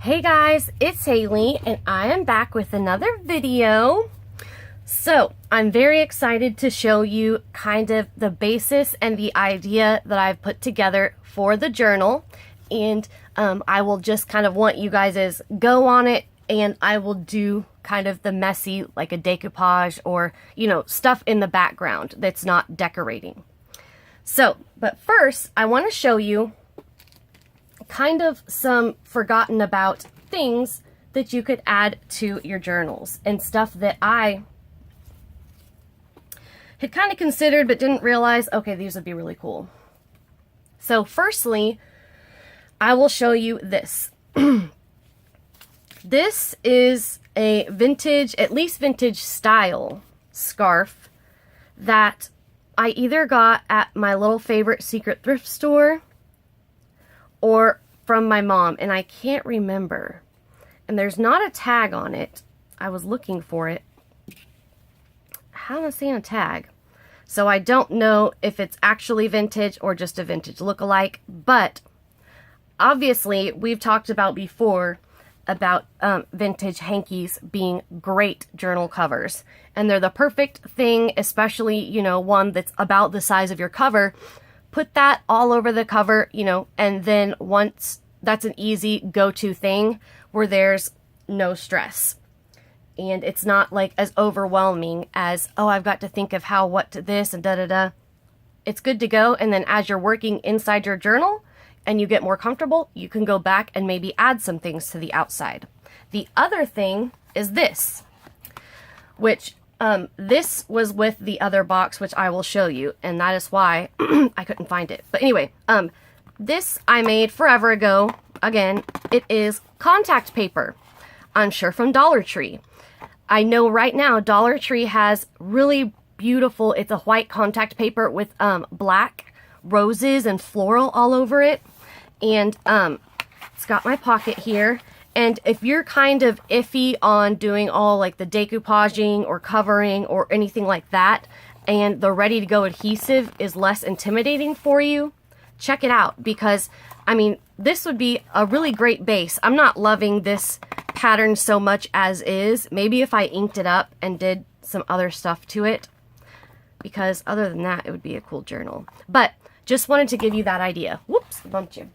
Hey guys, it's Haley and I am back with another video. So I'm very excited to show you kind of the basis and the idea that I've put together for the journal, and I will just kind of want you guys' go on it, and I will do kind of the messy, like a decoupage or, you know, stuff in the background that's not decorating. So, but first I want to show you kind of some forgotten about things that you could add to your journals and stuff that I had kind of considered but didn't realize, okay, these would be really cool. So firstly, I will show you this. This is a vintage, at least vintage style scarf that I either got at my little favorite secret thrift store or from my mom, and I can't remember. And there's not a tag on it. I was looking for it. I haven't seen a tag. So I don't know if it's actually vintage or just a vintage look-alike, but obviously we've talked about before about vintage hankies being great journal covers. And they're the perfect thing, especially, you know, one that's about the size of your cover. Put that all over the cover, you know, and then once that's an easy go-to thing where there's no stress. And it's not like as overwhelming as, oh, I've got to think of how, what to this and da-da-da. It's good to go. And then as you're working inside your journal and you get more comfortable, you can go back and maybe add some things to the outside. The other thing is this, which this was with the other box, which I will show you, and that is why I couldn't find it. But anyway, this I made forever ago. Again, it is contact paper. I'm sure from Dollar Tree. I know right now Dollar Tree has really beautiful, it's a white contact paper with black roses and floral all over it. And it's got my pocket here. And if you're kind of iffy on doing all like the decoupaging or covering or anything like that, and the ready to go adhesive is less intimidating for you, check it out, because I mean, this would be a really great base. I'm not loving this pattern so much as is. Maybe if I inked it up and did some other stuff to it, because other than that, it would be a cool journal. But just wanted to give you that idea. Whoops, bumped you.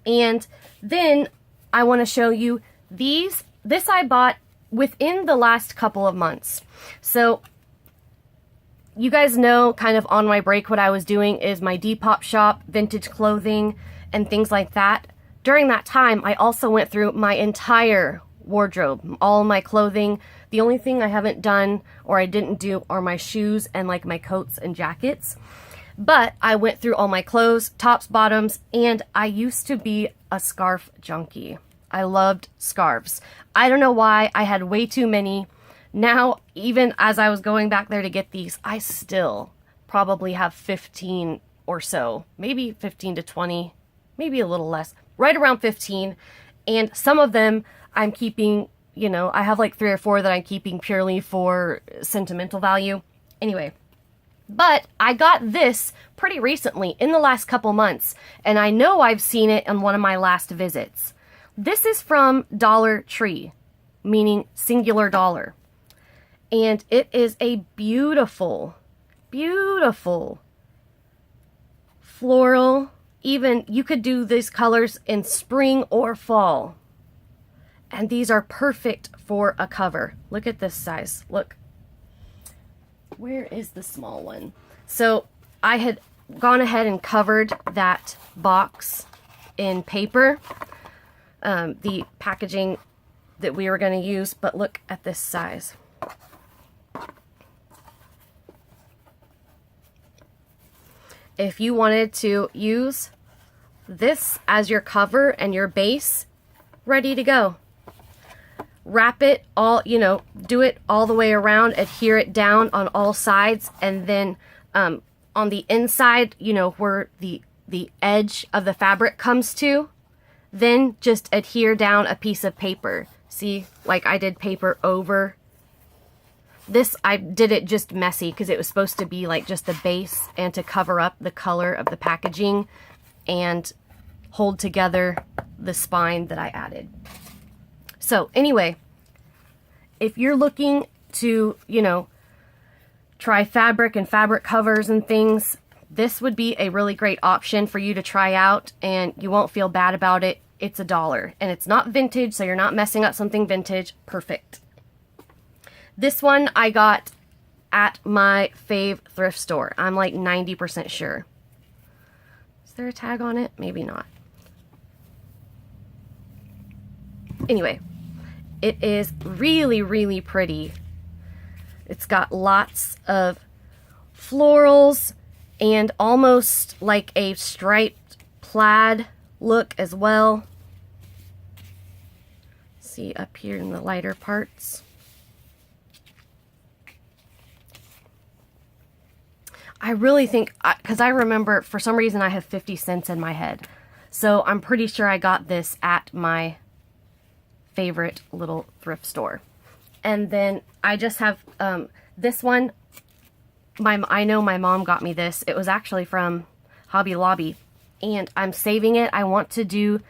And then I want to show you these. This I bought within the last couple of months. So you guys know kind of on my break what I was doing is my Depop shop, vintage clothing, and things like that. During that time, I also went through my entire wardrobe, all my clothing. The only thing I haven't done or I didn't do are my shoes and like my coats and jackets. But I went through all my clothes, tops, bottoms, and I used to be a scarf junkie. I loved scarves. I don't know why. I had way too many. Now, even as I was going back there to get these, I still probably have 15 or so, maybe 15 to 20, maybe a little less, right around 15. And some of them I'm keeping, you know, I have like 3 or 4 that I'm keeping purely for sentimental value. Anyway. But I got this pretty recently, in the last couple months, and I know I've seen it on one of my last visits. This is from Dollar Tree, meaning singular dollar. And it is a beautiful, beautiful floral. Even you could do these colors in spring or fall. And these are perfect for a cover. Look at this size. Look. Where is the small one? So I had gone ahead and covered that box in paper, the packaging that we were going to use, but look at this size. If you wanted to use this as your cover and your base, ready to go. Wrap it all, you know, do it all the way around, adhere it down on all sides, and then on the inside, you know, where the edge of the fabric comes to, then just adhere down a piece of paper. See, like I did paper over. This, I did it just messy because it was supposed to be like just the base and to cover up the color of the packaging and hold together the spine that I added. So anyway, if you're looking to, you know, try fabric and fabric covers and things, this would be a really great option for you to try out, and you won't feel bad about it. It's $1 and it's not vintage, so you're not messing up something vintage. Perfect. This one I got at my fave thrift store. I'm like 90% sure. Is there a tag on it? Maybe not. Anyway, it is really, really pretty. It's got lots of florals and almost like a striped plaid look as well. See up here in the lighter parts. I really think, because I remember for some reason I have 50 cents in my head. So I'm pretty sure I got this at my favorite little thrift store. And then I just have this one. I know my mom got me this. It was actually from Hobby Lobby, and I'm saving it. I want to do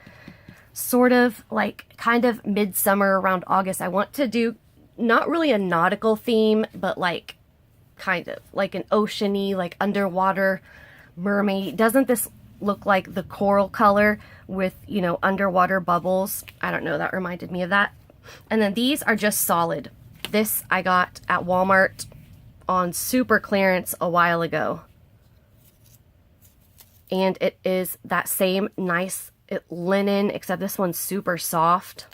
sort of like kind of midsummer around August. I want to do not really a nautical theme, but like kind of like an oceany, like underwater mermaid. Doesn't this look like the coral color with, you know, underwater bubbles? I don't know, that reminded me of that. And then these are just solid. This I got at Walmart on super clearance a while ago. And it is that same nice linen, except this one's super soft.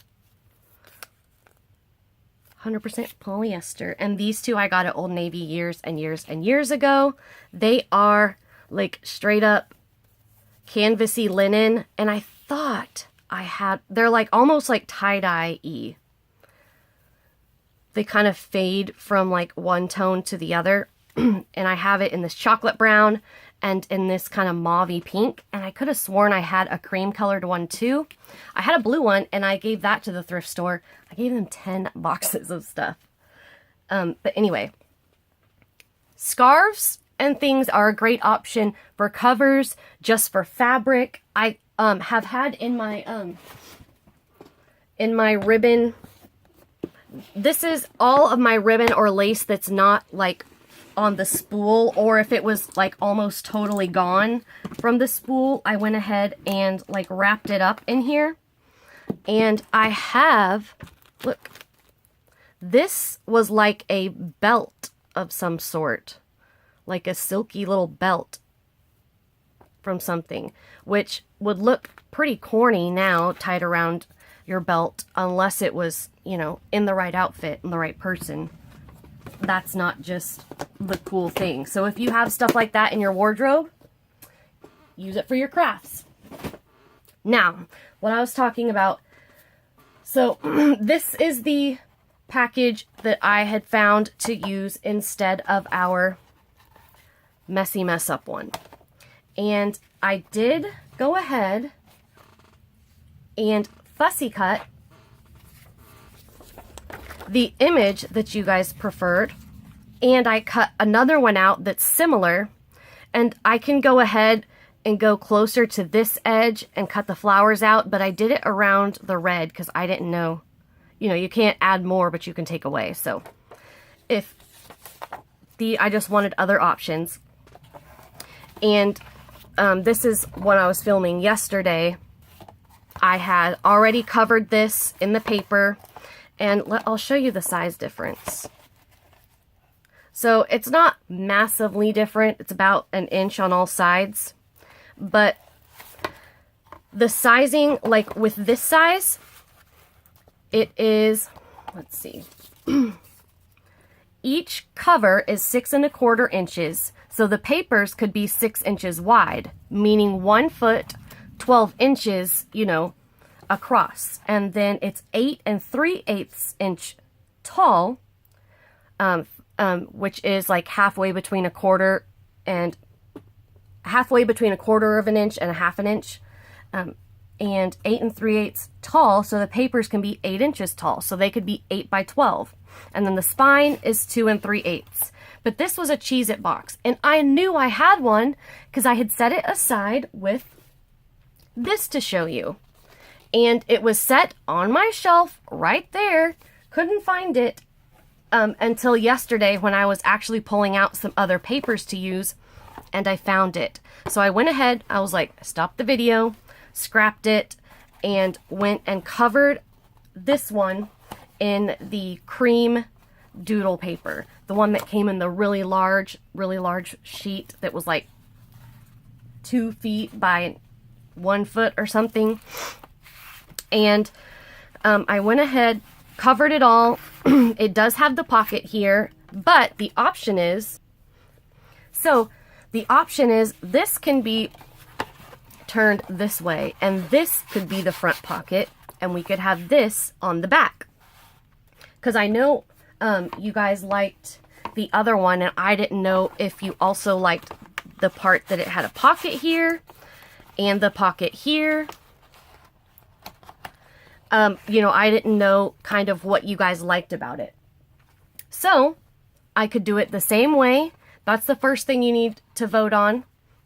100% polyester. And these two I got at Old Navy years and years and years ago. They are like straight up canvasy linen. And I thought they're like almost like tie-dye-y. They kind of fade from like one tone to the other. And I have it in this chocolate brown and in this kind of mauve-y pink. And I could have sworn I had a cream colored one too. I had a blue one and I gave that to the thrift store. I gave them 10 boxes of stuff. But anyway, scarves and things are a great option for covers, just for fabric. I have had in my ribbon. This is all of my ribbon or lace that's not like on the spool, or if it was like almost totally gone from the spool, I went ahead and like wrapped it up in here. And I have, look, this was like a belt of some sort, like a silky little belt from something, which would look pretty corny now tied around your belt, unless it was, you know, in the right outfit and the right person. That's not just the cool thing. So if you have stuff like that in your wardrobe, use it for your crafts. Now, what I was talking about, so this is the package that I had found to use instead of our messy mess up one. And I did go ahead and fussy cut the image that you guys preferred, and I cut another one out that's similar, and I can go ahead and go closer to this edge and cut the flowers out, but I did it around the red because I didn't know, you know, you can't add more, but you can take away. So I just wanted other options. And this is what I was filming yesterday. I had already covered this in the paper, and I'll show you the size difference. So it's not massively different. It's about an inch on all sides. But the sizing, like with this size, it is, let's see. Each cover is 6 1/4 inches. So the papers could be 6 inches wide, meaning 1 foot, 12 inches, you know, across. And then it's 8 3/8 inch tall, which is like halfway between a quarter of an inch and a half an inch, and 8 3/8 tall. So the papers can be 8 inches tall. So they could be 8 by 12. And then the spine is 2 3/8. But this was a Cheez-It box, and I knew I had one because I had set it aside with this to show you. And it was set on my shelf right there. Couldn't find it until yesterday when I was actually pulling out some other papers to use, and I found it. So I went ahead, I was like, stop the video, scrapped it, and went and covered this one in the cream doodle paper. The one that came in the really large sheet that was like 2 feet by 1 foot or something. And I went ahead, covered it all. It does have the pocket here, but the option is, this can be turned this way, and this could be the front pocket, and we could have this on the back. Because I know you guys liked the other one, and I didn't know if you also liked the part that it had a pocket here and the pocket here. You know, I didn't know kind of what you guys liked about it. So I could do it the same way. That's the first thing you need to vote on,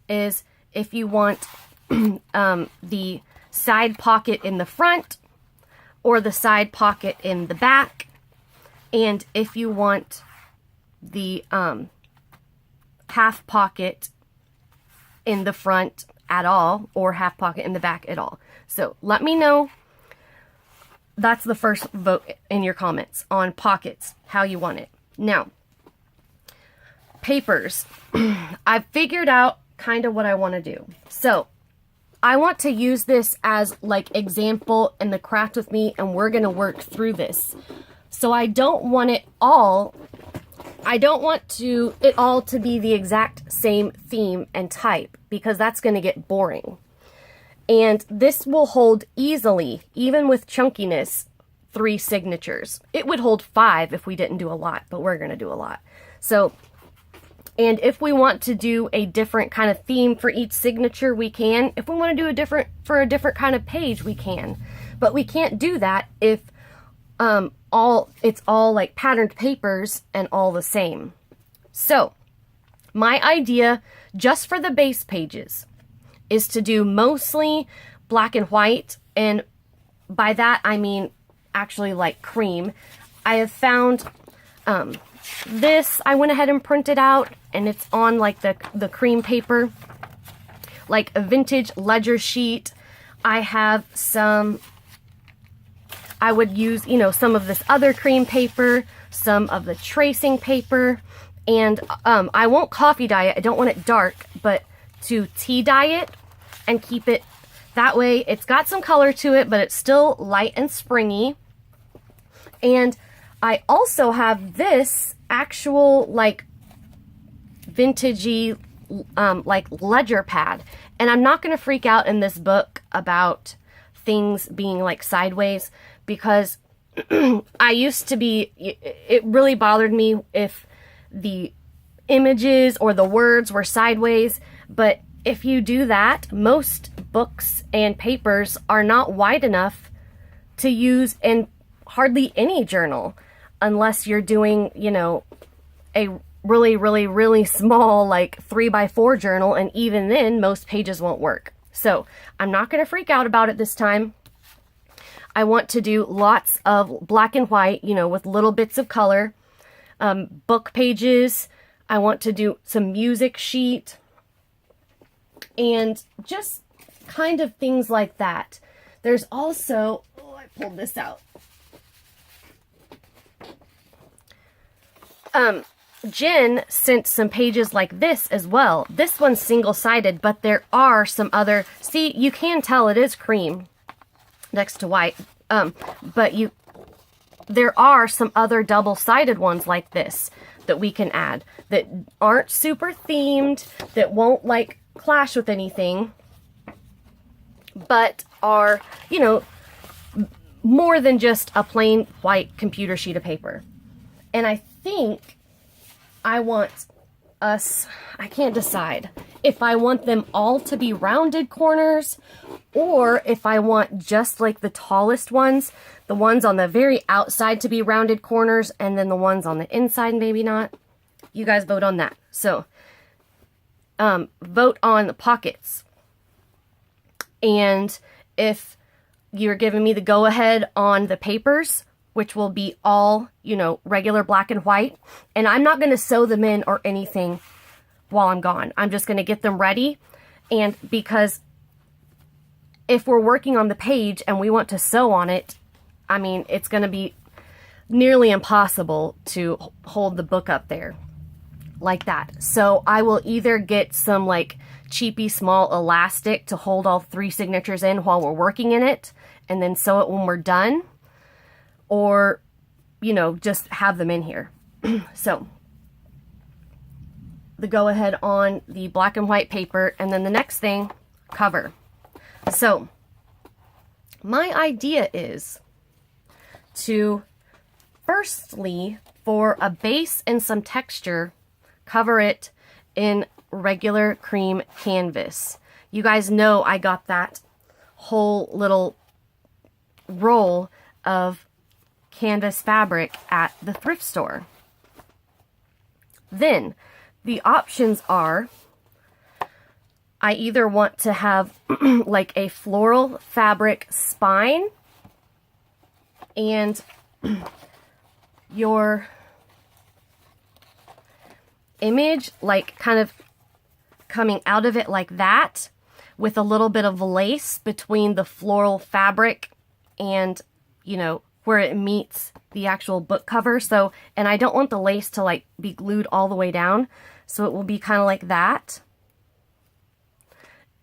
is if you want the side pocket in the front or the side pocket in the back, and if you want the half pocket in the front at all or half pocket in the back at all. So let me know. That's the first vote in your comments on pockets, how you want it. Now, papers. I've figured out kind of what I want to do. So I want to use this as like example in the craft with me, and we're going to work through this. So I don't want it all to be the exact same theme and type, because that's going to get boring. And this will hold easily, even with chunkiness, 3 signatures. It would hold 5 if we didn't do a lot, but we're going to do a lot. So, and if we want to do a different kind of theme for each signature, we can. If we want to do a different kind of page, we can. But we can't do that if it's all like patterned papers and all the same. So, my idea just for the base pages is to do mostly black and white, and by that I mean actually like cream. I have found this, I went ahead and printed out, and it's on like the cream paper, like a vintage ledger sheet. I have some, I would use, you know, some of this other cream paper, some of the tracing paper, and I won't coffee dye it, I don't want it dark, but to tea dye it and keep it that way. It's got some color to it, but it's still light and springy. And I also have this actual like vintagey like ledger pad, and I'm not going to freak out in this book about things being like sideways, because I used to be, it really bothered me if the images or the words were sideways. But if you do that, most books and papers are not wide enough to use in hardly any journal, unless you're doing, you know, a really small like 3x4 journal, and even then most pages won't work. So I'm not going to freak out about it this time. I want to do lots of black and white, you know, with little bits of color. Book pages. I want to do some music sheet, and just kind of things like that. There's also, oh, I pulled this out. Jen sent some pages like this as well. This one's single-sided, but there are some other, see, you can tell it is cream next to white, but there are some other double-sided ones like this that we can add that aren't super themed, that won't like clash with anything, but are, you know, more than just a plain white computer sheet of paper. And I think I want us, I can't decide if I want them all to be rounded corners, or if I want just like the tallest ones, the ones on the very outside to be rounded corners, and then the ones on the inside maybe not. You guys vote on that. So vote on the pockets. And if you're giving me the go-ahead on the papers, which will be all, you know, regular black and white. And I'm not going to sew them in or anything while I'm gone. I'm just going to get them ready. And because if we're working on the page and we want to sew on it, I mean, it's going to be nearly impossible to hold the book up there like that. So I will either get some like cheapy small elastic to hold all 3 signatures in while we're working in it and then sew it when we're done, or, you know, just have them in here. So the go ahead on the black and white paper, and then the next thing, cover. So my idea is to firstly, for a base and some texture, cover it in regular cream canvas. You guys know I got that whole little roll of canvas fabric at the thrift store. Then the options are, I either want to have like a floral fabric spine and your image like kind of coming out of it like that, with a little bit of lace between the floral fabric and, you know, where it meets the actual book cover. So, and I don't want the lace to like be glued all the way down, so it will be kind of like that.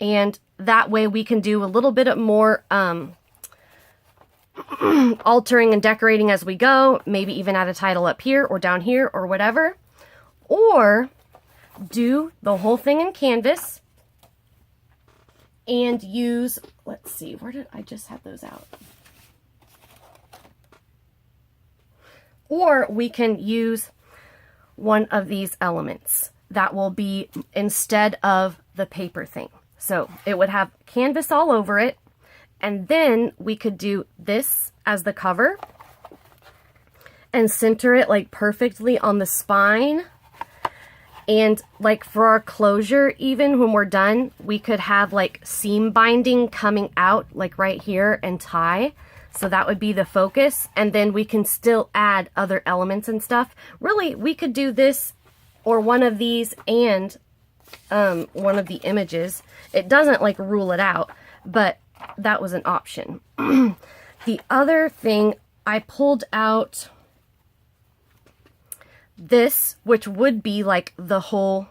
And that way we can do a little bit more altering and decorating as we go, maybe even add a title up here or down here or whatever. Or do the whole thing in canvas and use, let's see, where did I just have those out? Or we can use one of these elements that will be instead of the paper thing. So it would have canvas all over it, and then we could do this as the cover and center it like perfectly on the spine. And like for our closure, even when we're done, we could have like seam binding coming out like right here and tie. So that would be the focus. And then we can still add other elements and stuff. Really, we could do this or one of these and one of the images. It doesn't like rule it out, but that was an option. The other thing, I pulled out this, which would be like the whole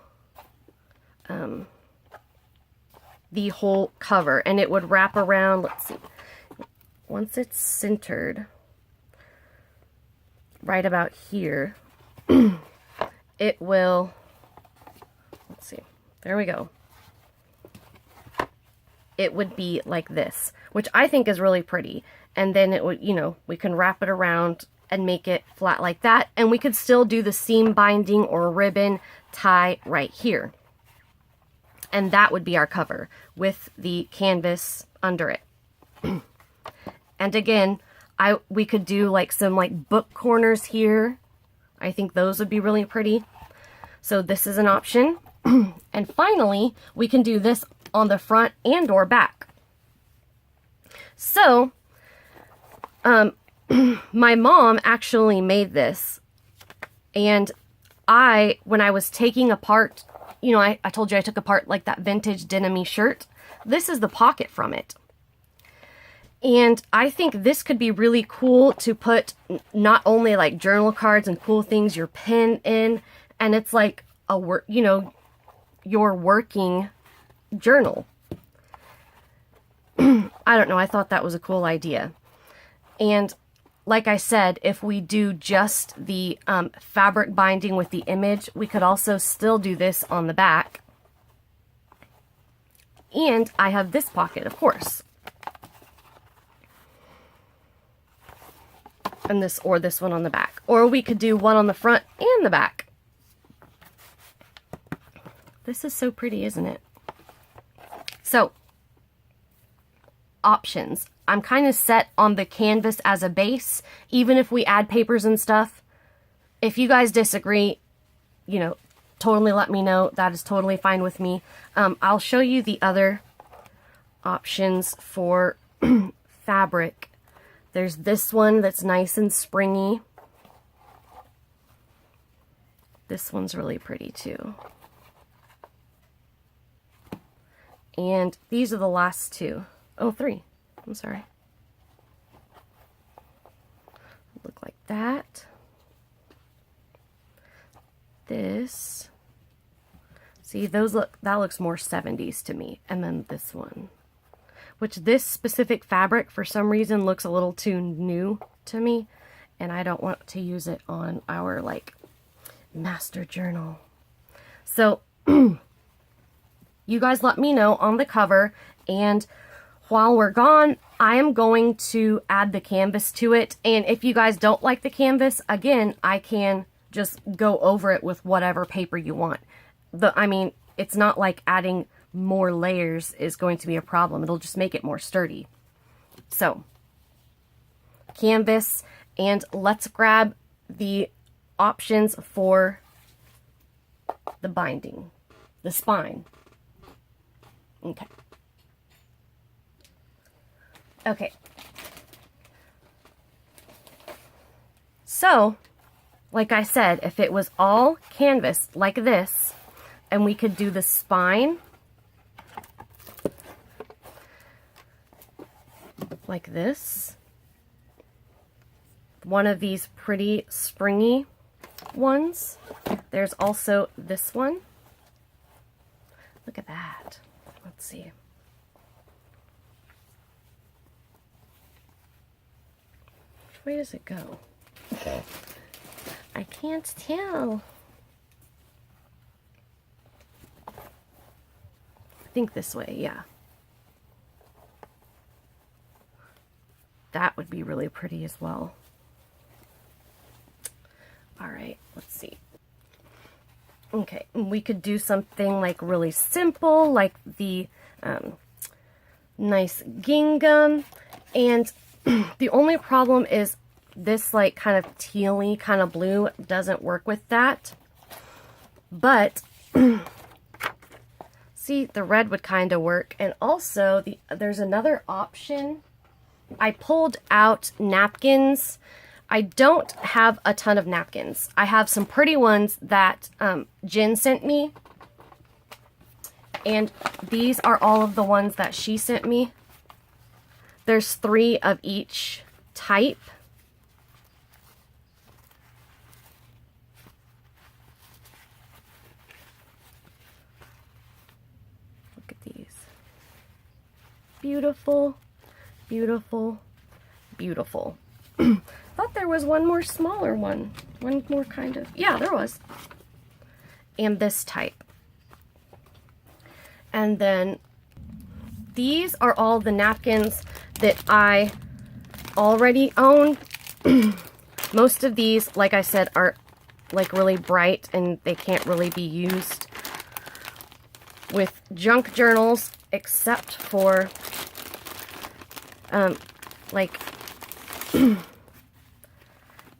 cover, and it would wrap around, let's see, once it's centered right about here, it will, let's see, there we go. It would be like this, which I think is really pretty. And then it would, you know, we can wrap it around and make it flat like that. And we could still do the seam binding or ribbon tie right here. And that would be our cover with the canvas under it. And again, we could do like some like book corners here. I think those would be really pretty. So this is an option. And finally, we can do this on the front and or back. So, my mom actually made this, and when I was taking apart, you know, I told you I took apart like that vintage denim-y shirt. This is the pocket from it. And I think this could be really cool to put not only like journal cards and cool things, your pen in, and it's like a work, you know, your working journal. I don't know, I thought that was a cool idea. And like I said, if we do just the fabric binding with the image, we could also still do this on the back. And I have this pocket, of course. And this one on the back. Or we could do one on the front and the back. This is so pretty, isn't it? So, options. I'm kind of set on the canvas as a base, even if we add papers and stuff. If you guys disagree, you know, totally let me know. That is totally fine with me. I'll show you the other options for fabric. There's this one that's nice and springy. This one's really pretty too. And these are the last two. Oh, three. I'm sorry. Look like that. This. See, those look, that looks more 70s to me. And then this one. Which this specific fabric, for some reason, looks a little too new to me. And I don't want to use it on our, like, master journal. So, you guys let me know on the cover. And while we're gone, I am going to add the canvas to it. And if you guys don't like the canvas, again, I can just go over it with whatever paper you want. I mean, it's not like adding more layers is going to be a problem. It'll just make it more sturdy. So, canvas, and let's grab the options for the binding, the spine. Okay. Okay. So, like I said, if it was all canvas like this, and we could do the spine like this, one of these pretty springy ones. There's also this one. Look at that. Let's see. Which way does it go? Okay. I can't tell. I think this way, yeah. That would be really pretty as well. All right, let's see. Okay, we could do something like really simple, like the nice gingham. And the only problem is this like kind of tealy kind of blue doesn't work with that. But see, the red would kind of work. And also there's another option. I pulled out napkins. I don't have a ton of napkins. I have some pretty ones that Jen sent me. And these are all of the ones that she sent me. There's 3 of each type. Look at these. Beautiful, beautiful, beautiful. Thought there was one more smaller one. One more kind of, yeah, there was. And this type. And then these are all the napkins that I already own. Most of these, like I said, are like really bright and they can't really be used with junk journals, except for like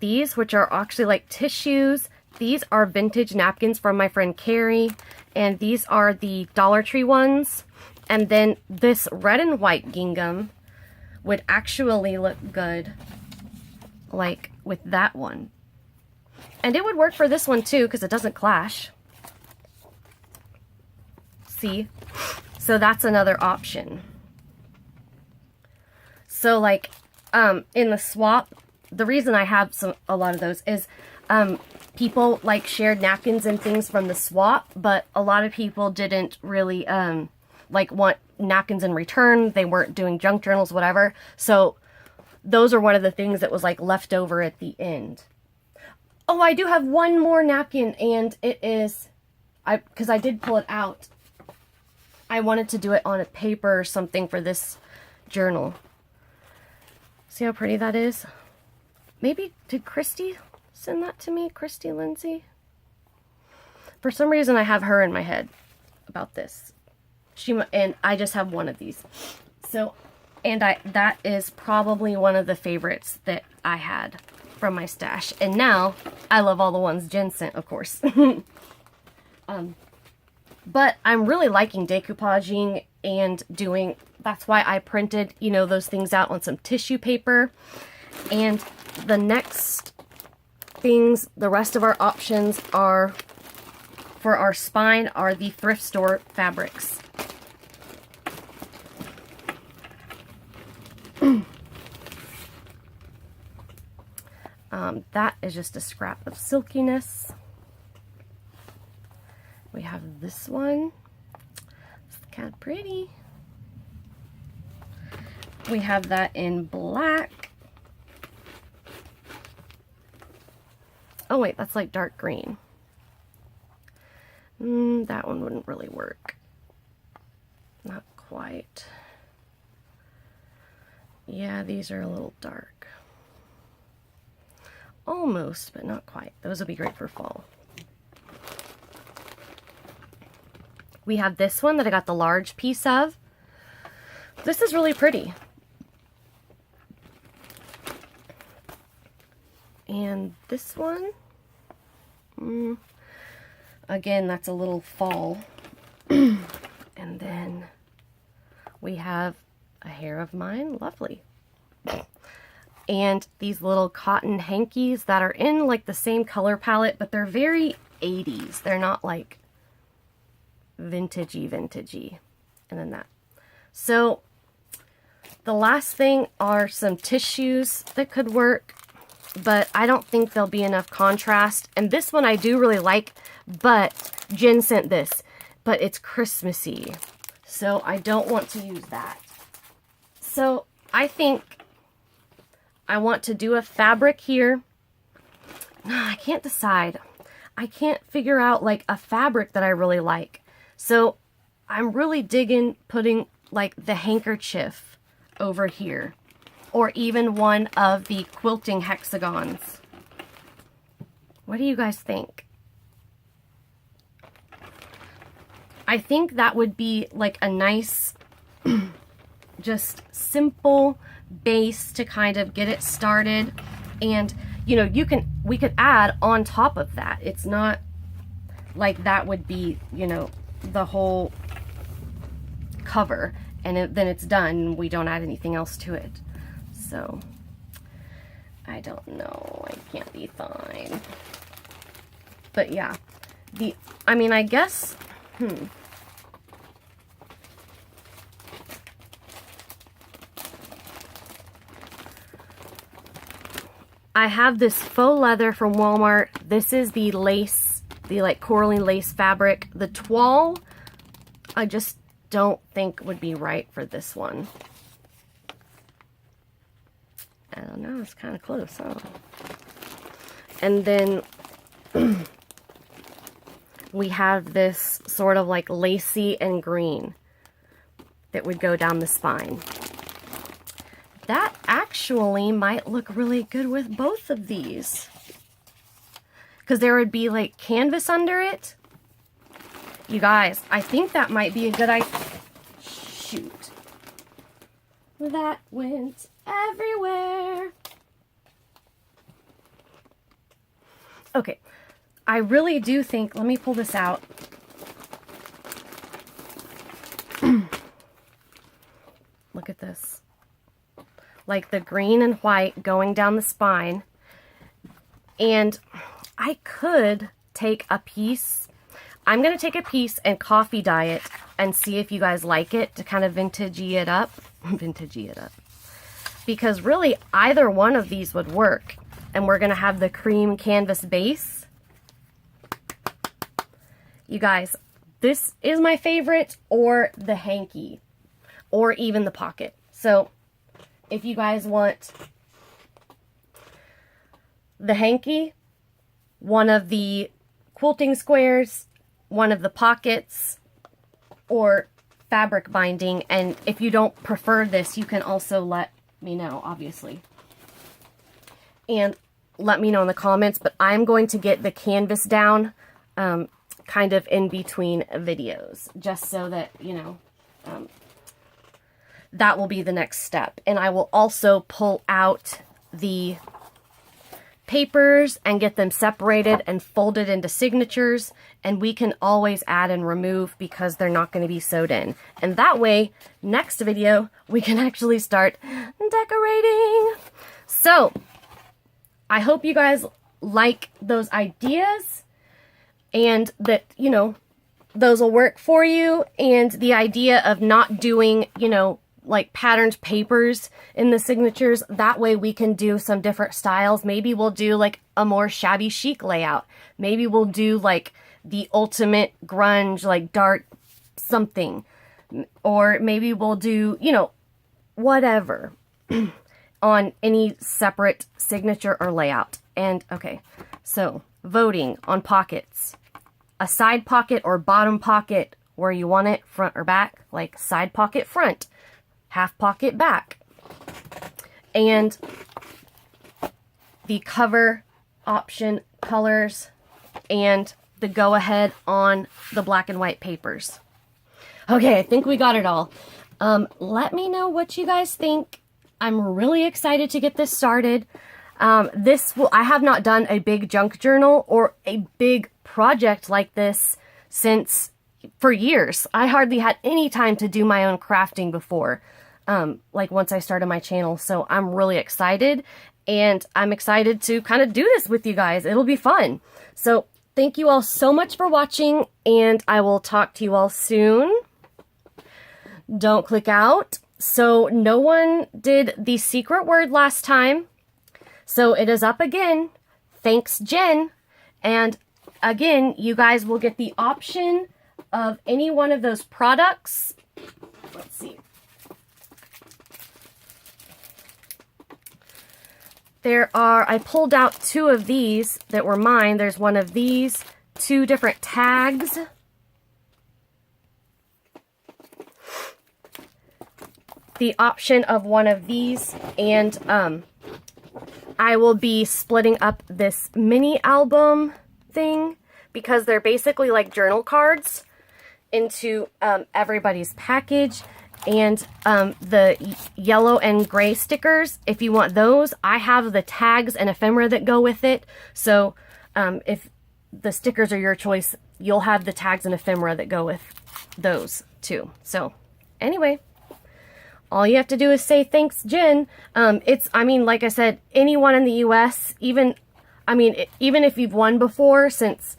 these, which are actually like tissues. These are vintage napkins from my friend Carrie, and these are the Dollar Tree ones. And then this red and white gingham would actually look good like with that one. And it would work for this one too, because it doesn't clash. See? So that's another option. So like in the swap, the reason I have a lot of those is people like shared napkins and things from the swap, but a lot of people didn't really like want napkins in return. They weren't doing junk journals, whatever. So those are one of the things that was like left over at the end. Oh, I do have one more napkin, and it is, because I did pull it out. I wanted to do it on a paper or something for this journal. See how pretty that is? Maybe, did Christy send that to me? Christy Lindsay? For some reason, I have her in my head about this. And I just have one of these. So, and that is probably one of the favorites that I had from my stash. And now, I love all the ones Jen sent, of course. But I'm really liking decoupaging and doing That's why I printed, you know, those things out on some tissue paper. And the next things, the rest of our options are for our spine are the thrift store fabrics. That is just a scrap of silkiness. We have this one. It's kind of pretty. We have that in black. Oh wait, that's like dark green. That one wouldn't really work. Not quite. Yeah, these are a little dark. Almost, but not quite. Those will be great for fall. We have this one that I got the large piece of. This is really pretty. And this one, again, that's a little fall. And then we have a hair of mine, lovely. And these little cotton hankies that are in like the same color palette, but they're very 80s. They're not like vintagey. And then that. So the last thing are some tissues that could work, but I don't think there'll be enough contrast. And this one I do really like, but Jen sent this, but it's Christmassy. So I don't want to use that. So I think I want to do a fabric here. I can't decide. I can't figure out like a fabric that I really like. So I'm really digging putting like the handkerchief over here, or even one of the quilting hexagons. What do you guys think? I think that would be like a nice, just simple base to kind of get it started. And you know, we could add on top of that. It's not like that would be, you know, the whole cover, and then it's done. We don't add anything else to it. So I don't know, I can't be fine. But yeah, I mean, I guess, I have this faux leather from Walmart. This is the lace, the like corally lace fabric. The toile, I just don't think would be right for this one. I don't know, it's kind of close, huh? And then we have this sort of like lacy and green that would go down the spine. That actually might look really good with both of these, because there would be like canvas under it. You guys, I think that might be a good idea. Shoot. That went everywhere. Okay, I really do think, let me pull this out. Look at this. Like the green and white going down the spine. And I could take a piece. I'm going to take a piece and coffee dye it and see if you guys like it, to kind of vintagey it up. Vintagey it up. Because really either one of these would work. And we're going to have the cream canvas base. You guys, this is my favorite, or the hanky, or even the pocket. So if you guys want the hanky, one of the quilting squares, one of the pockets, or fabric binding, and if you don't prefer this, you can also let me know, obviously. And let me know in the comments, but I'm going to get the canvas down kind of in between videos, just so that, you know, that will be the next step. And I will also pull out the papers and get them separated and folded into signatures, and we can always add and remove because they're not going to be sewed in. And that way, next video, we can actually start decorating. So, I hope you guys like those ideas and that, you know, those will work for you, and the idea of not doing, you know, like patterned papers in the signatures. That way we can do some different styles. Maybe we'll do like a more shabby chic layout. Maybe we'll do like the ultimate grunge, like dark something. Or maybe we'll do, you know, whatever on any separate signature or layout. And okay, so voting on pockets. A side pocket or bottom pocket where you want it, front or back, like side pocket front, half pocket back. And the cover option colors and the go ahead on the black and white papers. Okay, I think we got it all. Let me know what you guys think. I'm really excited to get this started. I have not done a big junk journal or a big project like this for years. I hardly had any time to do my own crafting before, like once I started my channel. So I'm really excited, and I'm excited to kind of do this with you guys. It'll be fun. So thank you all so much for watching, and I will talk to you all soon. Don't click out. So no one did the secret word last time. So it is up again. Thanks, Jen. And again, you guys will get the option of any one of those products. Let's see. I pulled out 2 of these that were mine. There's one of these, 2 different tags. The option of one of these, and I will be splitting up this mini album thing because they're basically like journal cards into everybody's package. And the yellow and gray stickers, if you want those, I have the tags and ephemera that go with it. So if the stickers are your choice, you'll have the tags and ephemera that go with those too. So anyway, all you have to do is say thanks, Jen. I mean, like I said, anyone in the US, even if you've won before, since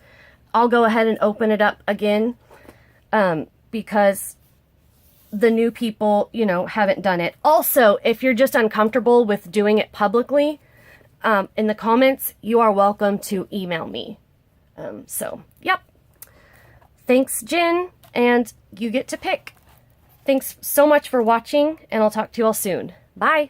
I'll go ahead and open it up again, because the new people, you know, haven't done it. Also, if you're just uncomfortable with doing it publicly, in the comments, you are welcome to email me. So, yep. Thanks, Jen, and you get to pick. Thanks so much for watching, and I'll talk to you all soon. Bye!